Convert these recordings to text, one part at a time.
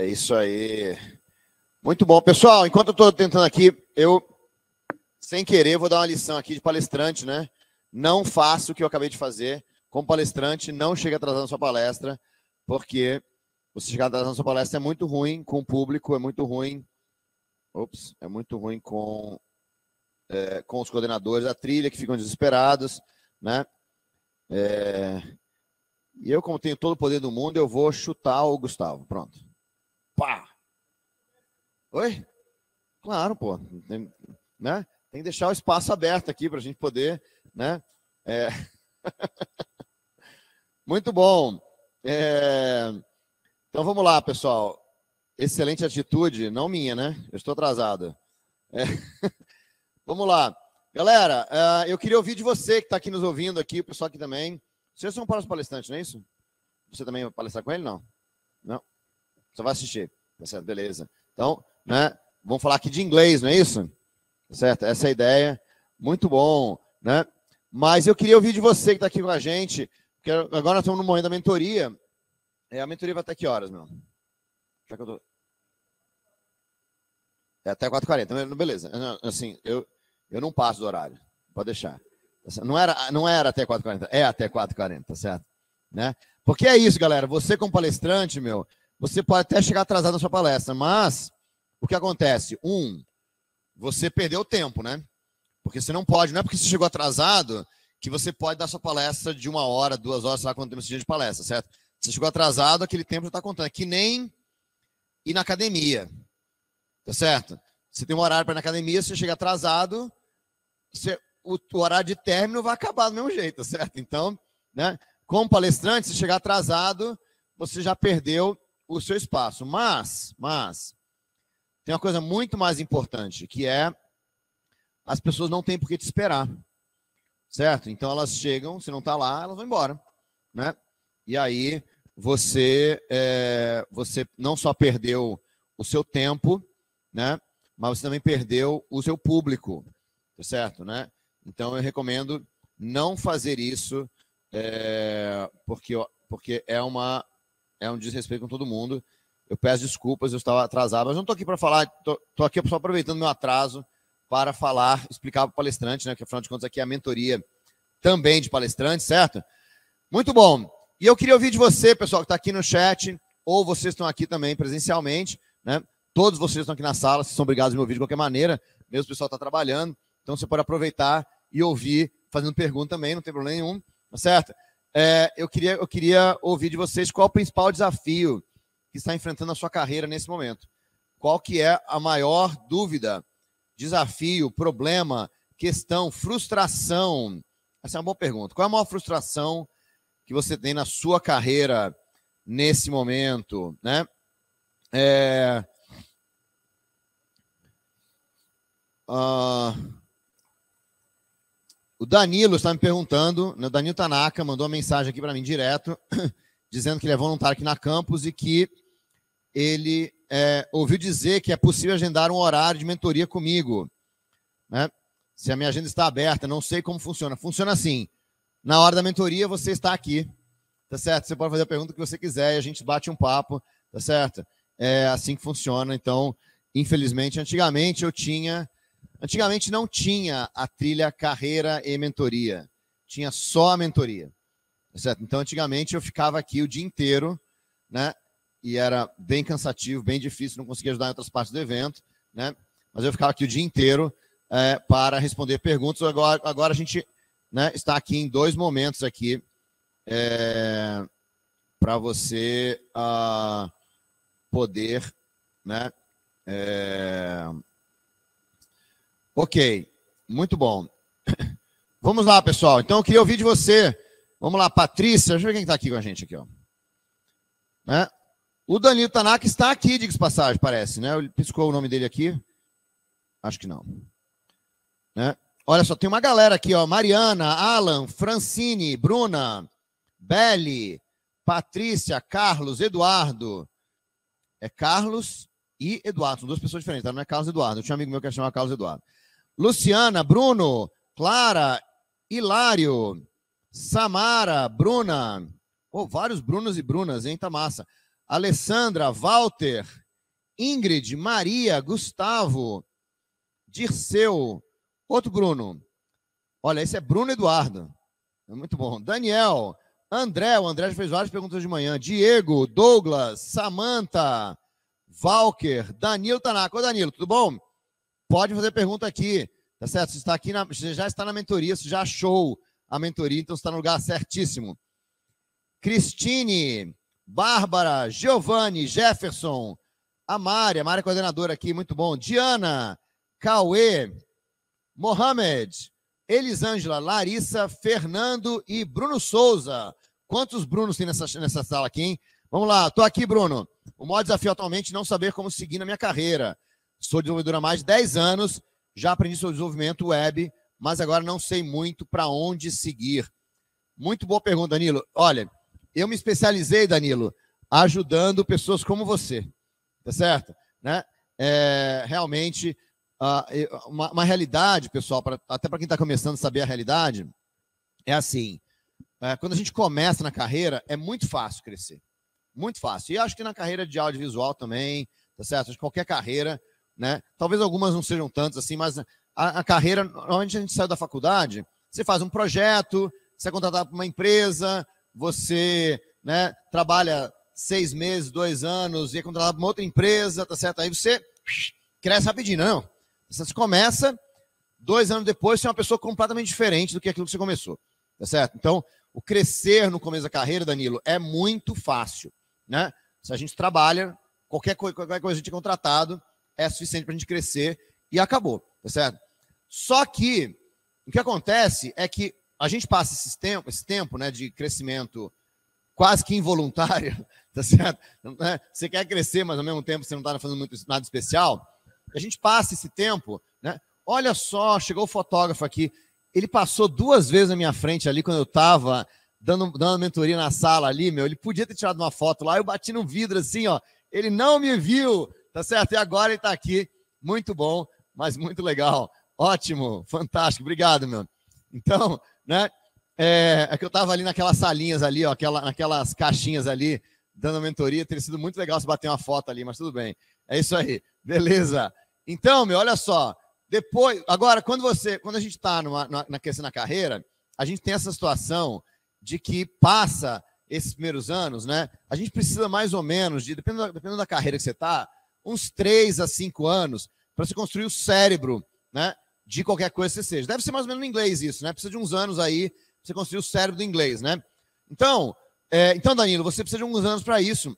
É isso aí. Muito bom. Pessoal, enquanto eu estou tentando aqui, eu, sem querer, vou dar uma lição aqui de palestrante, né? Não faça o que eu acabei de fazer. Como palestrante, não chegue atrasado na sua palestra, porque você chegar atrasado na sua palestra é muito ruim com o público, é muito ruim. É muito ruim com os coordenadores da trilha, que ficam desesperados, né? E eu, como tenho todo o poder do mundo, eu vou chutar o Gustavo. Pronto. Pá! Oi? Claro, pô. Tem, né? Tem que deixar o espaço aberto aqui para a gente poder, né? Muito bom. Então vamos lá, pessoal. Excelente atitude, não minha, né? Eu estou atrasado. Vamos lá. Galera, eu queria ouvir de você que está aqui nos ouvindo, aqui, o pessoal aqui também. Vocês são para os palestrantes, não é isso? Você também vai palestrar com ele? Não? Não? Só vai assistir. Tá certo, beleza. Então, né? Vamos falar aqui de inglês, não é isso? Tá certo? Essa é a ideia. Muito bom, né? Mas eu queria ouvir de você que está aqui com a gente, porque agora nós estamos no momento da mentoria. A mentoria vai até que horas, meu? Já que eu tô... É até 4h40. Beleza. Assim, eu não passo do horário. Pode deixar. Não era até 4h40, é até 4h40, tá certo? Né? Porque é isso, galera. Você, como palestrante, você pode até chegar atrasado na sua palestra, mas o que acontece? Você perdeu tempo, né? Porque você não pode, não é porque você chegou atrasado que você pode dar sua palestra de 1 hora, 2 horas, sabe quanto tempo você tinha de palestra, certo? Você chegou atrasado, aquele tempo já está contando. É que nem ir na academia, tá certo? Você tem um horário para ir na academia, se você chega atrasado, o horário de término vai acabar do mesmo jeito, tá certo? Então, né? Como palestrante, se chegar atrasado, você já perdeu o seu espaço. Mas tem uma coisa muito mais importante, que é as pessoas não têm por que te esperar, certo? Então elas chegam, se não está lá, elas vão embora, né? E aí você não só perdeu o seu tempo, né? Mas você também perdeu o seu público, certo, né? Então eu recomendo não fazer isso, porque é um desrespeito com todo mundo. Eu peço desculpas, eu estava atrasado, mas não estou aqui para falar, estou aqui só aproveitando meu atraso para explicar para o palestrante, né? Que afinal de contas aqui é a mentoria também de palestrante, certo? Muito bom. E eu queria ouvir de você, pessoal, que está aqui no chat, ou vocês estão aqui também presencialmente, né? Todos vocês estão aqui na sala, vocês são obrigados a me ouvir de qualquer maneira, mesmo o pessoal está trabalhando, então você pode aproveitar e ouvir, fazendo pergunta também, não tem problema nenhum, tá certo? Eu queria ouvir de vocês qual o principal desafio que está enfrentando a sua carreira nesse momento. Qual que é a maior dúvida, desafio, problema, questão, frustração? Essa é uma boa pergunta. Qual é a maior frustração que você tem na sua carreira nesse momento, né? O Danilo está me perguntando, né? O Danilo Tanaka mandou uma mensagem aqui para mim direto, dizendo que ele é voluntário aqui na campus e que ele ouviu dizer que é possível agendar um horário de mentoria comigo, né? Se a minha agenda está aberta, não sei como funciona. Funciona assim, na hora da mentoria você está aqui, tá certo? Você pode fazer a pergunta que você quiser e a gente bate um papo, tá certo? É assim que funciona. Então, infelizmente, antigamente não tinha a trilha carreira e mentoria, tinha só a mentoria, tá certo? Então, antigamente eu ficava aqui o dia inteiro, né? E era bem cansativo, bem difícil, não conseguia ajudar em outras partes do evento, né? Mas eu ficava aqui o dia inteiro para responder perguntas. Agora a gente, né, está aqui em 2 momentos aqui para você poder, né? Ok, muito bom. Vamos lá, pessoal. Então eu queria ouvir de você. Vamos lá, Patrícia. Deixa eu ver quem está aqui com a gente aqui, ó. Né? O Danilo Tanaka está aqui, diga-se passagem, parece, né? Ele piscou o nome dele aqui. Acho que não. Né? Olha só, tem uma galera aqui, ó. Mariana, Alan, Francine, Bruna, Beli, Patrícia, Carlos, Eduardo. É Carlos e Eduardo. São 2 pessoas diferentes, tá? Não é Carlos e Eduardo. Eu tinha um amigo meu que chamava Carlos e Eduardo. Luciana, Bruno, Clara, Hilário, Samara, Bruna. Vários Brunos e Brunas, hein? Tá massa. Alessandra, Walter, Ingrid, Maria, Gustavo, Dirceu, outro Bruno. Olha, esse é Bruno Eduardo. É muito bom. Daniel, André, o André já fez várias perguntas de manhã. Diego, Douglas, Samantha, Valker, Danilo Tanaka. Ô, Danilo, tudo bom? Pode fazer pergunta aqui, tá certo? Você está aqui, você já está na mentoria, você já achou a mentoria, então você está no lugar certíssimo. Cristine, Bárbara, Giovanni, Jefferson, a Mari coordenadora aqui, muito bom. Diana, Cauê, Mohamed, Elisângela, Larissa, Fernando e Bruno Souza. Quantos Brunos tem nessa sala aqui, hein? Vamos lá, estou aqui, Bruno. O maior desafio atualmente é não saber como seguir na minha carreira. Sou desenvolvedor há mais de 10 anos, já aprendi sobre desenvolvimento web, mas agora não sei muito para onde seguir. Muito boa pergunta, Danilo. Olha, eu me especializei, Danilo, ajudando pessoas como você, tá certo? Né? Realmente, uma realidade, pessoal, até para quem está começando a saber a realidade, é assim, quando a gente começa na carreira, é muito fácil crescer, muito fácil. E acho que na carreira de audiovisual também, tá certo? Acho que qualquer carreira, né? Talvez algumas não sejam tantas assim, mas a carreira, normalmente a gente sai da faculdade, você faz um projeto, você é contratado por uma empresa, você, né, trabalha 6 meses, 2 anos, e é contratado por uma outra empresa, tá certo? Aí você cresce rapidinho, não. Você começa, 2 anos depois, você é uma pessoa completamente diferente do que aquilo que você começou, tá certo? Então, o crescer no começo da carreira, Danilo, é muito fácil, né? Se a gente trabalha, qualquer coisa que a gente é contratado, é suficiente para a gente crescer e acabou, tá certo? Só que o que acontece é que a gente passa esse tempo, né, de crescimento quase que involuntário, tá certo? Você quer crescer, mas ao mesmo tempo você não está fazendo nada especial. A gente passa esse tempo, né? Olha só, chegou o fotógrafo aqui, ele passou 2 vezes na minha frente ali quando eu estava dando mentoria na sala ali, meu, ele podia ter tirado uma foto lá, eu bati no vidro assim, ó, ele não me viu, tá certo? E agora ele está aqui, muito bom, mas muito legal, ótimo, fantástico, obrigado, meu. Então, né, é que eu estava ali naquelas salinhas ali, ó, naquelas caixinhas ali, dando mentoria, teria sido muito legal se bater uma foto ali, mas tudo bem, é isso aí, beleza. Então, meu, olha só, depois, agora, quando a gente está na carreira, a gente tem essa situação de que passa esses primeiros anos, né? A gente precisa mais ou menos, dependendo da carreira que você está, uns 3 a 5 anos para você construir o cérebro, né? De qualquer coisa que você seja. Deve ser mais ou menos no inglês isso, né? Precisa de uns anos aí para você construir o cérebro do inglês, né? Então, Danilo, você precisa de uns anos para isso.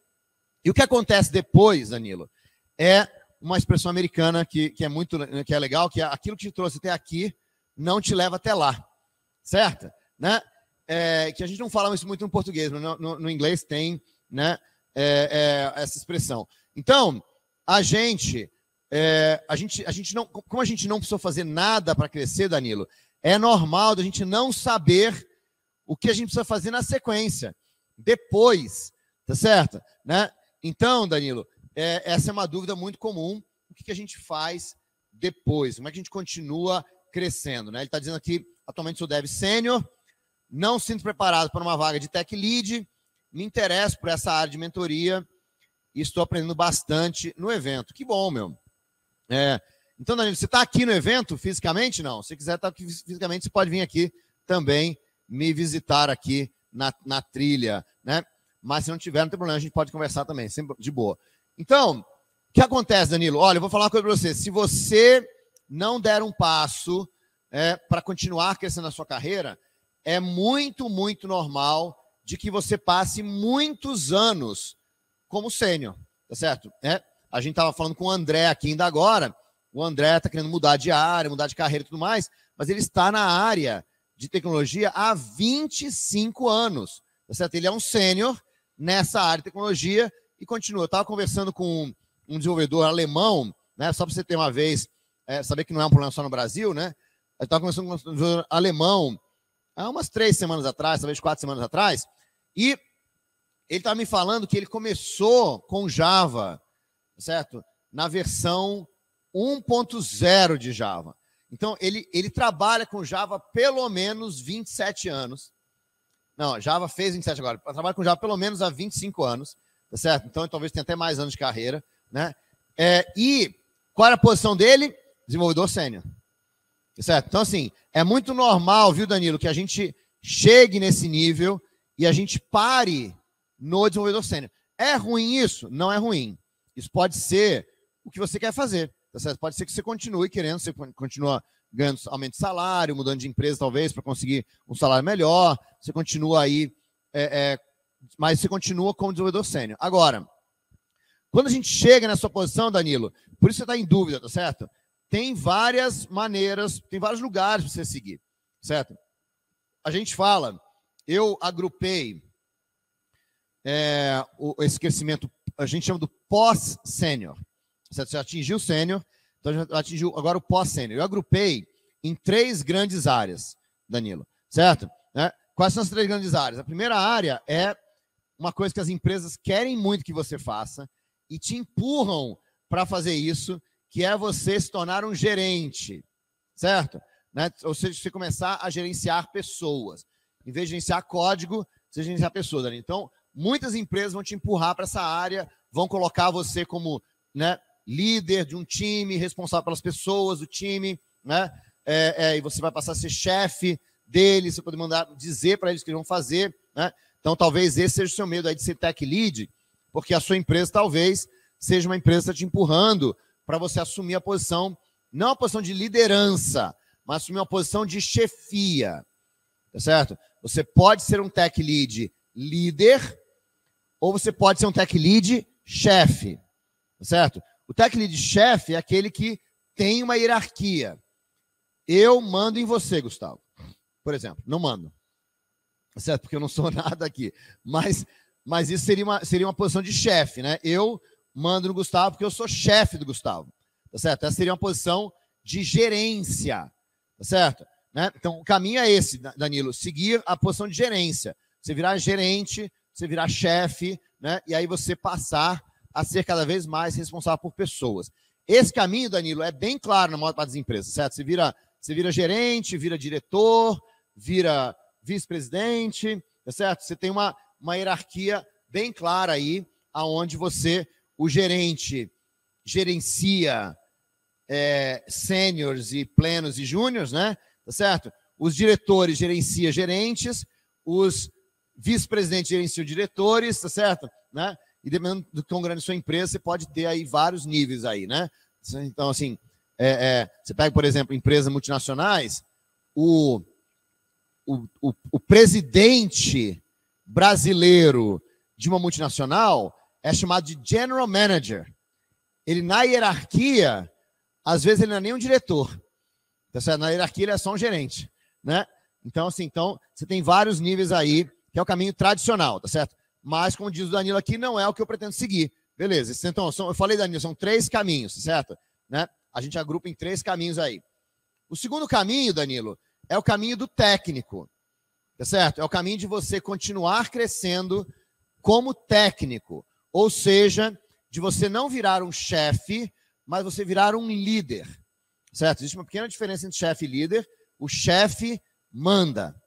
E o que acontece depois, Danilo, é uma expressão americana que é legal, que é aquilo que te trouxe até aqui não te leva até lá, certo? Né? Que a gente não fala isso muito no português, mas no inglês tem, né, essa expressão. Então, a gente não, como a gente não precisou fazer nada para crescer, Danilo, é normal da gente não saber o que a gente precisa fazer na sequência, depois, tá certo? Né? Então, Danilo, essa é uma dúvida muito comum. O que a gente faz depois? Como é que a gente continua crescendo? Né? Ele está dizendo aqui, atualmente sou dev sênior, não sinto preparado para uma vaga de tech lead, me interesso por essa área de mentoria e estou aprendendo bastante no evento. Que bom, meu. Então, Danilo, você está aqui no evento fisicamente? Não. Se quiser estar aqui fisicamente, você pode vir aqui também me visitar aqui na trilha, né? Mas se não tiver, não tem problema, a gente pode conversar também, sempre de boa. Então, o que acontece, Danilo? Olha, eu vou falar uma coisa para você. Se você não der um passo para continuar crescendo na sua carreira, é muito, muito normal de que você passe muitos anos como sênior, tá certo? A gente estava falando com o André aqui ainda agora. O André está querendo mudar de área, mudar de carreira e tudo mais, mas ele está na área de tecnologia há 25 anos, tá certo? Ele é um sênior nessa área de tecnologia e continua. Eu estava conversando com um desenvolvedor alemão, né? Só para você ter uma vez, saber que não é um problema só no Brasil, né? Eu estava conversando com um desenvolvedor alemão há umas 3 semanas atrás, talvez 4 semanas atrás, e ele estava me falando que ele começou com Java, certo? Na versão 1.0 de Java. Então, ele trabalha com Java pelo menos 27 anos. Não, Java fez 27 agora. Trabalha com Java pelo menos há 25 anos, tá certo? Então, talvez tenha até mais anos de carreira, né? E qual era a posição dele? Desenvolvedor sênior. Tá certo? Então, assim, é muito normal, viu, Danilo, que a gente chegue nesse nível e a gente pare no desenvolvedor sênior. É ruim isso? Não é ruim. Isso pode ser o que você quer fazer, tá certo? Pode ser que você continue querendo, você continua ganhando aumento de salário, mudando de empresa, talvez, para conseguir um salário melhor, você continua aí, mas você continua como desenvolvedor sênior. Agora, quando a gente chega nessa posição, Danilo, por isso você está em dúvida, tá certo? Tem várias maneiras, tem vários lugares para você seguir, certo? A gente fala, eu agrupei esse crescimento, a gente chama do pós-sênior, certo? Você atingiu o sênior, então já atingiu agora o pós-sênior. Eu agrupei em 3 grandes áreas, Danilo, certo? Quais são as 3 grandes áreas? A primeira área é uma coisa que as empresas querem muito que você faça e te empurram para fazer isso, que é você se tornar um gerente, certo? Ou seja, você começar a gerenciar pessoas. Em vez de gerenciar código, você gerenciar pessoas, Danilo. Então, muitas empresas vão te empurrar para essa área, vão colocar você como, né, líder de um time, responsável pelas pessoas do time, né? E você vai passar a ser chefe deles, você pode mandar dizer para eles o que eles vão fazer, né? Então, talvez esse seja o seu medo aí de ser tech lead, porque a sua empresa talvez seja uma empresa que está te empurrando para você assumir a posição, não a posição de liderança, mas assumir uma posição de chefia, tá certo? Você pode ser um tech lead líder, ou você pode ser um tech lead chefe, tá certo? O tech lead chefe é aquele que tem uma hierarquia. Eu mando em você, Gustavo. Por exemplo, não mando. Tá certo? Porque eu não sou nada aqui. Mas isso seria uma posição de chefe, né? Eu mando no Gustavo porque eu sou chefe do Gustavo. Tá certo? Essa seria uma posição de gerência. Tá certo? Né? Então, o caminho é esse, Danilo. Seguir a posição de gerência. Você virar gerente, você virar chefe, né? E aí você passar a ser cada vez mais responsável por pessoas. Esse caminho, Danilo, é bem claro na maior parte das empresas, certo? Você vira gerente, vira diretor, vira vice-presidente, tá certo? Você tem uma hierarquia bem clara aí, aonde o gerente, gerencia sêniors e plenos e júniors, né? Tá certo? Os diretores gerenciam gerentes, os vice-presidentes gerenciam diretores, tá certo? Né? E dependendo do quão grande a sua empresa, você pode ter aí vários níveis aí, né? Então, assim, você pega, por exemplo, empresas multinacionais, o presidente brasileiro de uma multinacional é chamado de General Manager. Ele, na hierarquia, às vezes ele não é nem um diretor. Tá certo? Na hierarquia, ele é só um gerente, né? Então, assim, você tem vários níveis aí, que é o caminho tradicional, tá certo? Mas, como diz o Danilo aqui, não é o que eu pretendo seguir. Beleza. Então, eu falei, Danilo, são 3 caminhos, certo? Né? A gente agrupa em 3 caminhos aí. O segundo caminho, Danilo, é o caminho do técnico, tá certo? É o caminho de você continuar crescendo como técnico, ou seja, de você não virar um chefe, mas você virar um líder, certo? Existe uma pequena diferença entre chefe e líder. O chefe manda,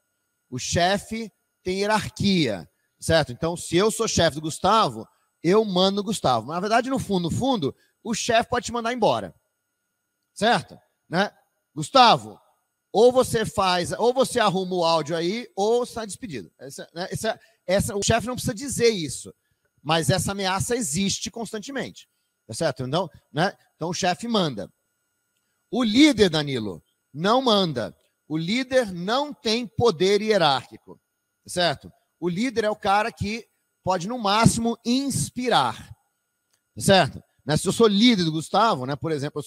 o chefe tem hierarquia, certo? Então, se eu sou chefe do Gustavo, eu mando no Gustavo. Mas, na verdade, no fundo, o chefe pode te mandar embora, certo? Né? Gustavo, ou você arruma o áudio aí, ou você está despedido. O chefe não precisa dizer isso, mas essa ameaça existe constantemente, tá certo? Então, né? Então o chefe manda. O líder, Danilo, não manda. O líder não tem poder hierárquico, tá certo? O líder é o cara que pode, no máximo, inspirar, tá certo? Né? Se eu sou líder do Gustavo, né? Por exemplo,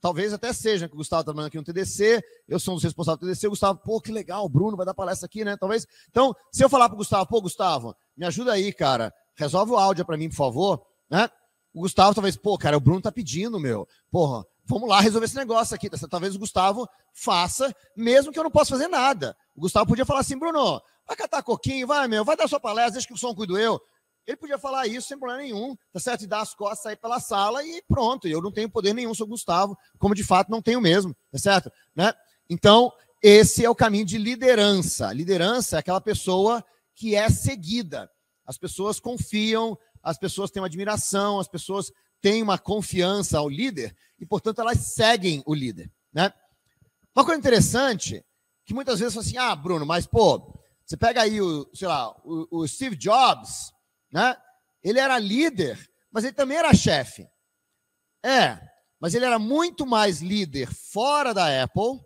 talvez até seja que o Gustavo está trabalhando aqui no TDC, eu sou um dos responsáveis do TDC, o Gustavo, pô, que legal, o Bruno vai dar palestra aqui, né? Talvez. Então, se eu falar para o Gustavo, pô, Gustavo, me ajuda aí, cara, resolve o áudio para mim, por favor, né? O Gustavo talvez, pô, cara, o Bruno tá pedindo, meu, porra, vamos lá resolver esse negócio aqui. Talvez o Gustavo faça, mesmo que eu não possa fazer nada. O Gustavo podia falar assim, Bruno, vai catar coquinho, vai dar sua palestra, deixa que o som cuido eu. Ele podia falar isso sem problema nenhum, tá certo? E dar as costas, sair pela sala e pronto. Eu não tenho poder nenhum sobre o Gustavo, como de fato não tenho mesmo, tá certo? Né? Então, esse é o caminho de liderança. Liderança é aquela pessoa que é seguida. As pessoas confiam, as pessoas têm uma admiração, as pessoas têm uma confiança ao líder e, portanto, elas seguem o líder, né? Uma coisa interessante, que muitas vezes fala assim, ah, Bruno, mas, pô, você pega aí o Steve Jobs, né? Ele era líder, mas ele também era chefe. Mas ele era muito mais líder fora da Apple,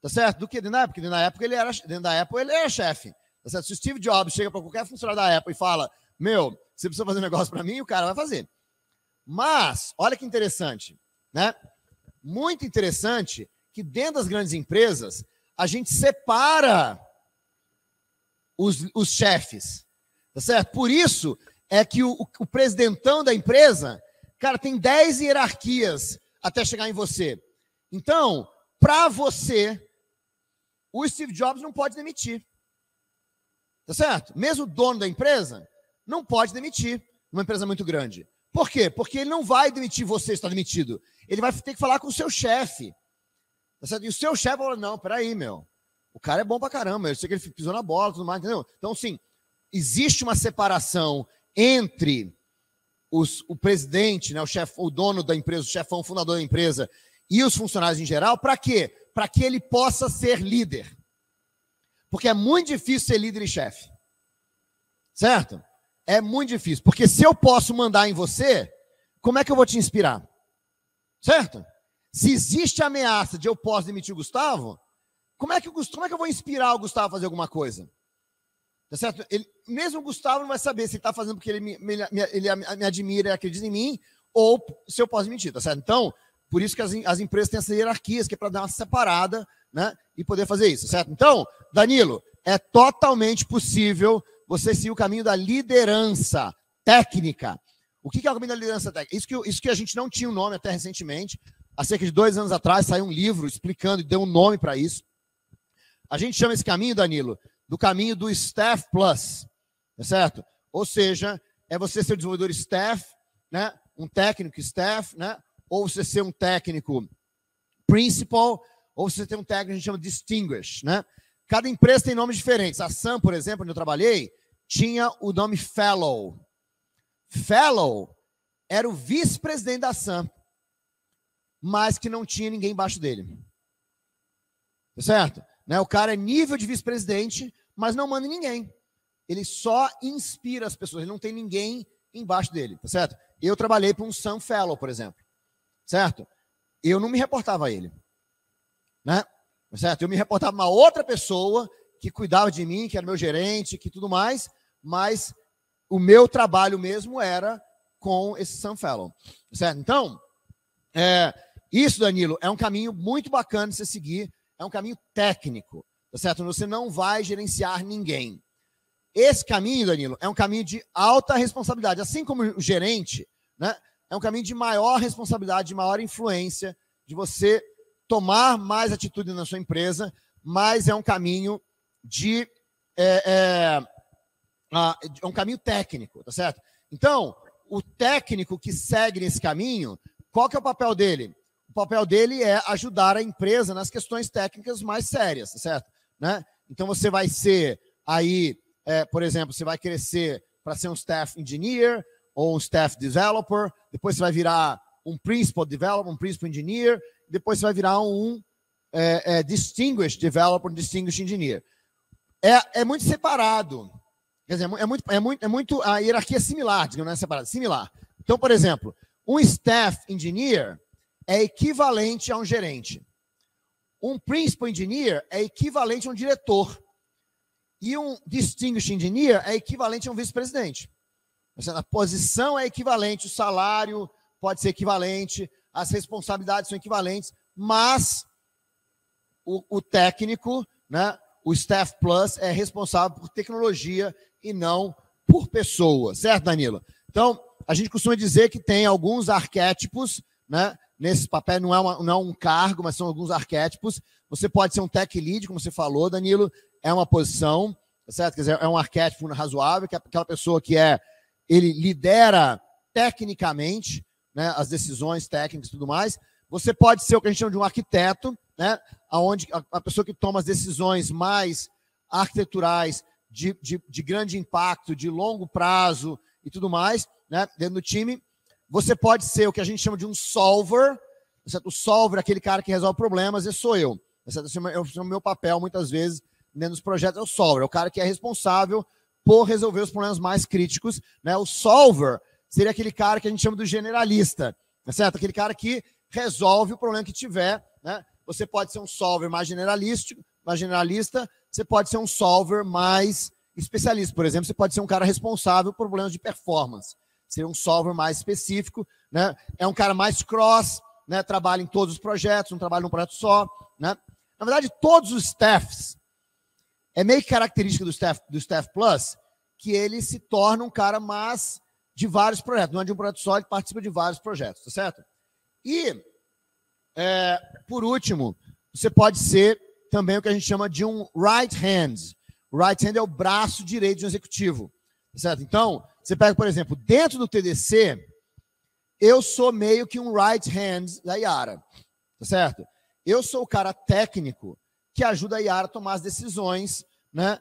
tá certo? Do que dentro da Apple, porque dentro da Apple ele era chefe. Tá certo? Se o Steve Jobs chega para qualquer funcionário da Apple e fala, meu, você precisa fazer um negócio para mim, o cara vai fazer. Mas, olha que interessante, né? Muito interessante que dentro das grandes empresas, a gente separa os chefes, tá certo? Por isso é que o presidentão da empresa, cara, tem 10 hierarquias até chegar em você. Então, para você, o Steve Jobs não pode demitir. Tá certo? Mesmo o dono da empresa não pode demitir numa empresa muito grande. Por quê? Porque ele não vai demitir você, está demitido. Ele vai ter que falar com o seu chefe. Tá certo? E o seu chefe fala, não, peraí, meu. O cara é bom pra caramba, eu sei que ele pisou na bola, tudo mais, entendeu? Então, sim, existe uma separação entre o presidente, né, o dono da empresa, o chefão, o fundador da empresa e os funcionários em geral, para quê? Para que ele possa ser líder. Porque é muito difícil ser líder e chefe. Certo? É muito difícil. Porque se eu posso mandar em você, como é que eu vou te inspirar? Certo? Se existe a ameaça de eu posso demitir o Gustavo, como é que eu vou inspirar o Gustavo a fazer alguma coisa? Tá certo? Mesmo o Gustavo não vai saber se ele está fazendo porque ele me admira e acredita em mim, ou se eu posso demitir, tá certo? Então, por isso que as empresas têm essas hierarquias, que é para dar uma separada, né? E poder fazer isso, certo? Então, Danilo, é totalmente possível você seguir o caminho da liderança técnica. O que é o caminho da liderança técnica? Isso que a gente não tinha um nome até recentemente. Há cerca de 2 anos atrás saiu um livro explicando e deu um nome para isso. A gente chama esse caminho, Danilo, do caminho do Staff Plus, tá certo? Ou seja, é você ser um desenvolvedor staff, né? Um técnico staff, né? Ou você ser um técnico principal, ou você ter um técnico que a gente chama de distinguished, né? Cada empresa tem nomes diferentes. A Sun, por exemplo, onde eu trabalhei, tinha o nome Fellow. Fellow era o vice-presidente da Sun, mas que não tinha ninguém embaixo dele. Tá certo? Né? O cara é nível de vice-presidente, mas não manda ninguém. Ele só inspira as pessoas, ele não tem ninguém embaixo dele, tá certo? Eu trabalhei para um Sun Fellow, por exemplo, certo? Eu não me reportava a ele, né? Certo? Eu me reportava a uma outra pessoa que cuidava de mim, que era meu gerente, que tudo mais, mas o meu trabalho mesmo era com esse Sun Fellow, certo? Então, isso, Danilo, é um caminho muito bacana de você seguir, é um caminho técnico, tá certo? Você não vai gerenciar ninguém. Esse caminho, Danilo, é um caminho de alta responsabilidade, assim como o gerente, né? É um caminho de maior responsabilidade, de maior influência, de você tomar mais atitude na sua empresa, mas é um caminho um caminho técnico, tá certo? Então, o técnico que segue nesse caminho, qual que é o papel dele? O papel dele é ajudar a empresa nas questões técnicas mais sérias, tá certo? Né? Então, você vai ser aí, por exemplo, você vai crescer para ser um staff engineer ou um staff developer, depois você vai virar um principal developer, um principal engineer, depois você vai virar um distinguished developer, um distinguished engineer. É muito separado. Quer dizer, é muito a hierarquia é similar, digamos, não é separada, similar. Então, por exemplo, um staff engineer é equivalente a um gerente. Um principal engineer é equivalente a um diretor. E um distinguished engineer é equivalente a um vice-presidente. A posição é equivalente, o salário pode ser equivalente, as responsabilidades são equivalentes, mas o técnico, né, o Staff Plus, é responsável por tecnologia e não por pessoa, certo, Danilo? Então, a gente costuma dizer que tem alguns arquétipos, né, nesse papel, não é um cargo, mas são alguns arquétipos. Você pode ser um tech lead, como você falou, Danilo, é uma posição, certo? Quer dizer, é um arquétipo razoável, que é aquela pessoa que ele lidera tecnicamente, né, as decisões técnicas e tudo mais. Você pode ser o que a gente chama de um arquiteto, né, onde a pessoa que toma as decisões mais arquiteturais, de grande impacto, de longo prazo, e tudo mais, né, dentro do time. Você pode ser o que a gente chama de um solver, certo? O solver é aquele cara que resolve problemas, esse sou eu. Certo? Esse é o meu papel, muitas vezes, dentro dos projetos, é o solver, é o cara que é responsável por resolver os problemas mais críticos, né? O solver seria aquele cara que a gente chama do generalista, certo? Aquele cara que resolve o problema que tiver, né? Você pode ser um solver mais generalista, você pode ser um solver mais especialista. Por exemplo, você pode ser um cara responsável por problemas de performance. Ser um solver mais específico, né? É um cara mais cross, né? Trabalha em todos os projetos, não trabalha num projeto só, né? Na verdade, todos os staffs, é meio que característica do Staff Plus, que ele se torna um cara mais de vários projetos, não é de um projeto só, ele participa de vários projetos, tá certo? E, por último, você pode ser também o que a gente chama de um right hand. O right hand é o braço direito de um executivo, tá certo? Então, você pega, por exemplo, dentro do TDC, eu sou meio que um right hand da Yara, tá certo? Eu sou o cara técnico que ajuda a Yara a tomar as decisões, né,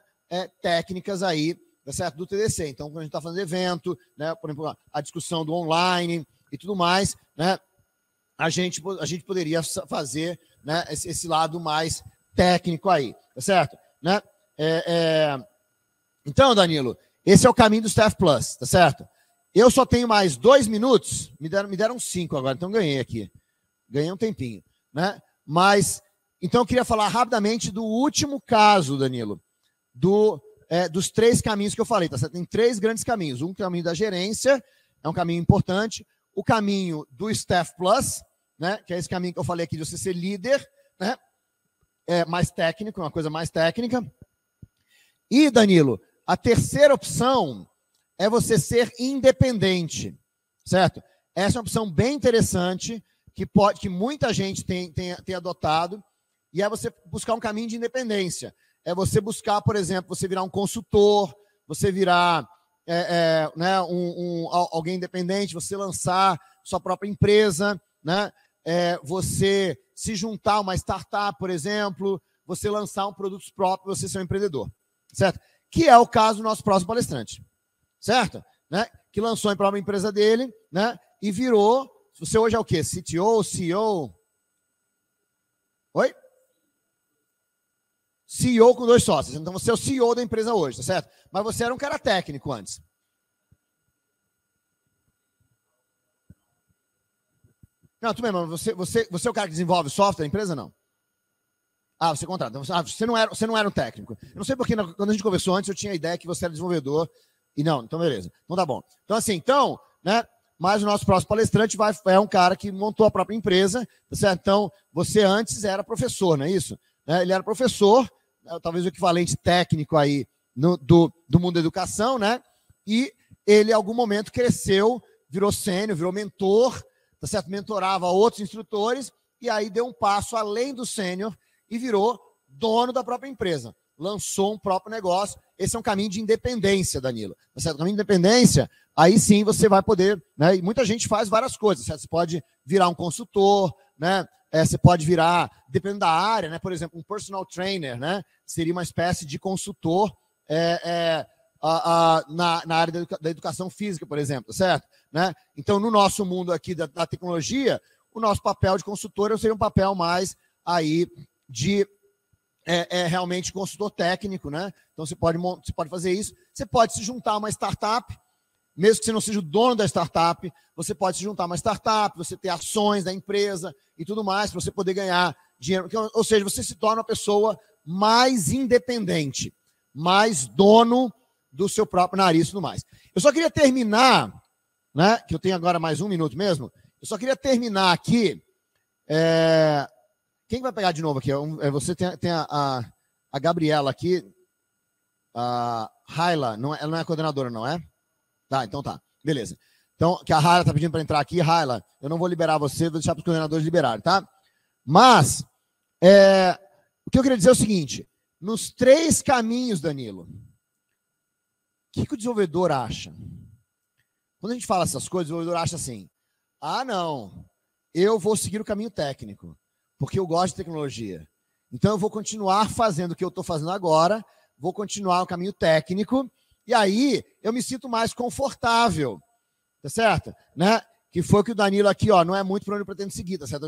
técnicas aí, tá certo, do TDC. Então, quando a gente está fazendo evento, né, por exemplo, a discussão do online e tudo mais, né, a gente poderia fazer, né, esse lado mais técnico aí, tá certo? Né? Então, Danilo, esse é o caminho do Staff Plus, tá certo? Eu só tenho mais 2 minutos, me deram 5 agora, então ganhei aqui. Ganhei um tempinho, né? Mas, então eu queria falar rapidamente do último caso, Danilo, dos 3 caminhos que eu falei, tá certo? Tem 3 grandes caminhos. Um caminho da gerência, é um caminho importante. O caminho do Staff Plus, né? Que é esse caminho que eu falei aqui de você ser líder, né? Mais técnico, uma coisa mais técnica. E, Danilo, a terceira opção é você ser independente, certo? Essa é uma opção bem interessante que muita gente tem adotado, e é você buscar um caminho de independência. É você buscar, por exemplo, você virar um consultor, você virar né, alguém independente, você lançar sua própria empresa, né? Você se juntar a uma startup, por exemplo, você lançar um produto próprio, você ser um empreendedor, certo? Que é o caso do nosso próximo palestrante, certo? Né? Que lançou a própria empresa dele, né? E virou, você hoje é o quê? CTO, CEO? Oi? CEO com 2 sócios. Então você é o CEO da empresa hoje, tá certo? Mas você era um cara técnico antes. Não, tudo bem, mas você é o cara que desenvolve software da empresa, não? Ah, você contrata. Você não era um técnico. Eu não sei porque quando a gente conversou antes, eu tinha a ideia que você era desenvolvedor. E não, então beleza. Então tá bom. Então assim, né? Mas o nosso próximo palestrante é um cara que montou a própria empresa, tá certo? Então, você antes era professor, não é isso? Ele era professor, talvez o equivalente técnico aí do mundo da educação, né? E ele, em algum momento, cresceu, virou sênior, virou mentor, tá certo? Mentorava outros instrutores, e aí deu um passo além do sênior e virou dono da própria empresa. Lançou um próprio negócio. Esse é um caminho de independência, Danilo. Tá certo? O caminho de independência, aí sim você vai poder, né? E muita gente faz várias coisas, certo? Você pode virar um consultor, né? Você pode virar, dependendo da área, né? Por exemplo, um personal trainer, né? Seria uma espécie de consultor na área da educação física, por exemplo, certo? Né? Então, no nosso mundo aqui da tecnologia, o nosso papel de consultor seria um papel mais aí de realmente consultor técnico, né? Então, você pode fazer isso. Você pode se juntar a uma startup, mesmo que você não seja o dono da startup, você pode se juntar a uma startup, você ter ações da empresa e tudo mais, para você poder ganhar dinheiro. Ou seja, você se torna uma pessoa mais independente, mais dono do seu próprio nariz e tudo mais. Eu só queria terminar, né? Que eu tenho agora mais 1 minuto mesmo. Eu só queria terminar aqui. Quem vai pegar de novo aqui? Você tem a Gabriela aqui, a Raila, ela não é coordenadora, não é? Tá, então tá. Beleza. Então, que a Raila tá pedindo para entrar aqui. Raila, eu não vou liberar você, vou deixar para os coordenadores liberarem, tá? Mas, o que eu queria dizer é o seguinte, nos 3 caminhos, Danilo, o que o desenvolvedor acha? Quando a gente fala essas coisas, o desenvolvedor acha assim, não, eu vou seguir o caminho técnico, porque eu gosto de tecnologia. Então, eu vou continuar fazendo o que eu estou fazendo agora, vou continuar o caminho técnico E aí eu me sinto mais confortável, tá certo? Né? Que foi que o Danilo aqui, ó, não é muito para onde eu pretendo seguir, tá certo?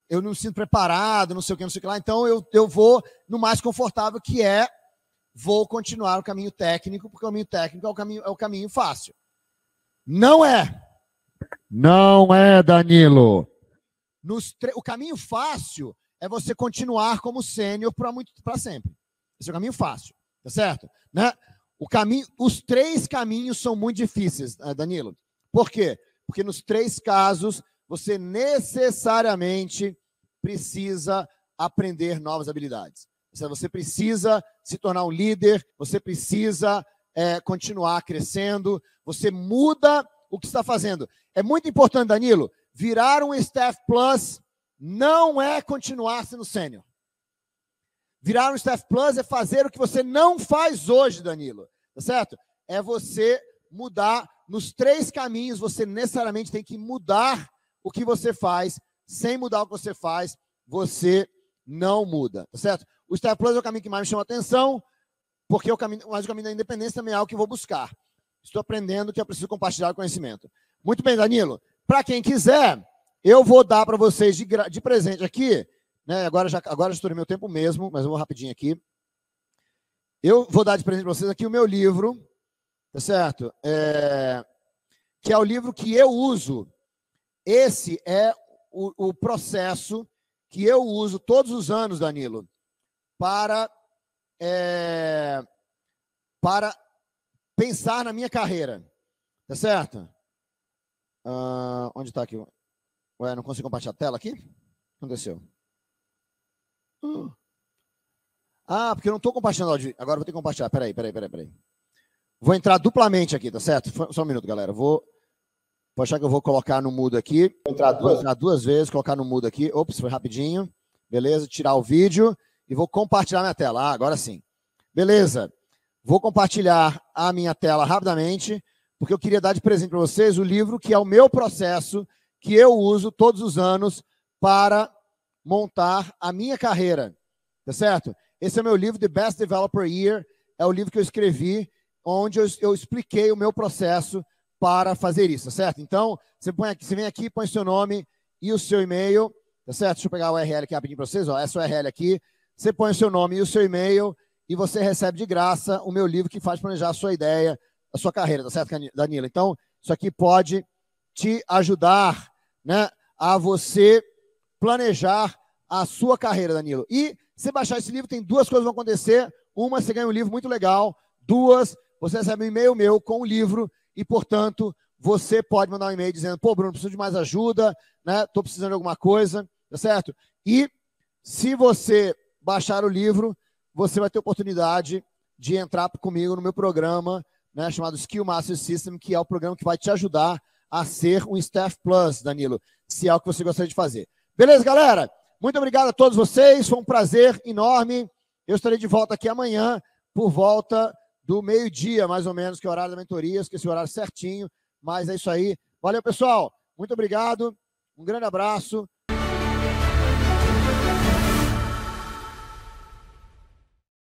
Eu não me sinto preparado, não sei o que, não sei o que lá, então eu vou no mais confortável, que é, vou continuar o caminho técnico, porque o caminho técnico é o caminho fácil. Não é. Não é, Danilo. O caminho fácil é você continuar como sênior para sempre. Esse é o caminho fácil, tá certo? Né? Os 3 caminhos são muito difíceis, Danilo. Por quê? Porque nos 3 casos você necessariamente precisa aprender novas habilidades. Você precisa se tornar um líder, você precisa continuar crescendo, você muda o que está fazendo. É muito importante, Danilo, virar um Staff Plus não é continuar sendo sênior. Virar um Staff Plus é fazer o que você não faz hoje, Danilo. Tá certo? É você mudar. Nos 3 caminhos, você necessariamente tem que mudar o que você faz. Sem mudar o que você faz, você não muda. Tá certo? O Staff Plus é o caminho que mais me chama a atenção, porque mas o caminho da independência também é algo que eu vou buscar. Estou aprendendo que eu preciso compartilhar o conhecimento. Muito bem, Danilo. Para quem quiser, eu vou dar para vocês de presente aqui, né? Agora já estourei meu tempo mesmo, mas eu vou rapidinho aqui. Eu vou dar de presente para vocês aqui o meu livro, tá certo? Que é o livro que eu uso. Esse é o processo que eu uso todos os anos, Danilo, para pensar na minha carreira. Tá certo? Onde está aqui? Ué, não consigo compartilhar a tela aqui? O que aconteceu? Porque eu não estou compartilhando áudio. Agora vou ter que compartilhar. Peraí. Vou entrar duplamente aqui, tá certo? Só um minuto, galera. Pode achar que eu vou colocar no mudo aqui. Vou entrar 2 vezes, colocar no mudo aqui. Ops, foi rapidinho. Beleza, tirar o vídeo e vou compartilhar minha tela. Agora sim. Beleza. Vou compartilhar a minha tela rapidamente, porque eu queria dar de presente para vocês o livro que é o meu processo, que eu uso todos os anos para montar a minha carreira. Tá certo? Esse é o meu livro, The Best Developer Year. É o livro que eu escrevi, onde eu expliquei o meu processo para fazer isso, tá certo? Então, você vem aqui, põe seu nome e o seu e-mail, tá certo? Deixa eu pegar o URL aqui rapidinho para vocês, ó. Essa é o URL aqui. Você põe o seu nome e o seu e-mail e você recebe de graça o meu livro que faz planejar a sua ideia, a sua carreira, tá certo, Danilo? Então, isso aqui pode te ajudar, né, a você planejar a sua carreira, Danilo. E se baixar esse livro, tem 2 coisas que vão acontecer. Uma, você ganha um livro muito legal. 2, você recebe um e-mail meu com o livro e, portanto, você pode mandar um e-mail dizendo: pô, Bruno, preciso de mais ajuda, né? Estou precisando de alguma coisa, tá certo? E se você baixar o livro, você vai ter oportunidade de entrar comigo no meu programa, né, chamado Skill Master System, que é o programa que vai te ajudar a ser um Staff Plus, Danilo, se é o que você gostaria de fazer. Beleza, galera? Muito obrigado a todos vocês, foi um prazer enorme. Eu estarei de volta aqui amanhã, por volta do meio-dia, mais ou menos, que é o horário da mentoria. Esqueci o horário certinho, mas é isso aí. Valeu, pessoal. Muito obrigado. Um grande abraço